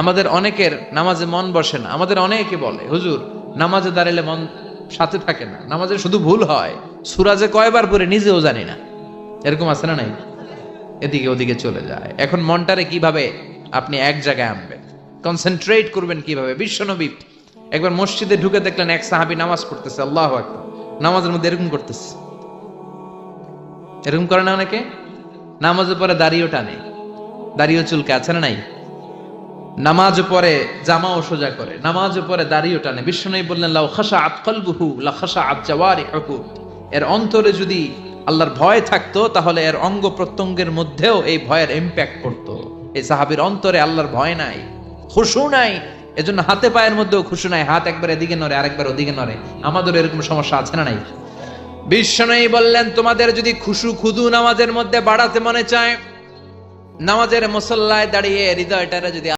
আমাদের অনেকের নামাজে মন বসে না। আমাদের অনেকে বলে, হুজুর নামাজে দাঁড়ালে মন সাথে থাকে না, নামাজে শুধু ভুল হয়, সূরা যে কয়বার পড়ে নিজেও জানি না। এরকম আছে না নাই? এদিকে ওদিকে চলে যায়। এখন মনটারে কিভাবে আপনি এক জায়গায় আনবেন, কনসেন্ট্রেট করবেন কিভাবে? বিশ্বনবী একবার মসজিদে ঢুকে দেখলেন এক সাহাবী নামাজ পড়তেছে, আল্লাহু আকবার, নামাজের মধ্যে এরকম করতেছে। এরকম করে না অনেকে? নামাজের পরে দাড়িও টানে, দাড়িও চুলকে, আছে না নাই? নামাজ পরে জামাও সোজা করে, নামাজ পরে দাড়িও টানে। বিশ্বনবী বললেন, লাউ খাশাআত কলবুহু লা খাশাআত জাওয়ারিহুহু, এর অন্তরে যদি আল্লাহর ভয় থাকতো তাহলে এর অঙ্গ প্রত্যঙ্গের মধ্যেও এই ভয়ের ইম্প্যাক্ট পড়তো। এই সাহাবীর অন্তরে আল্লাহর ভয় নাই, খুশু নাই, এজন্য হাতে পায়ের মধ্যেও খুশু নাই, হাত একবার এদিকে নড়ে আরেকবার ওদিকে নড়ে। আমাদের এরকম সমস্যা আছে না নাই? বিশ্বনবী বললেন, তোমাদের যদি খুশু খুদু নামাজের মধ্যে বাড়াতে মনে চায়, নামাজের মুসল্লায় দাঁড়িয়ে হৃদয়টারে যদি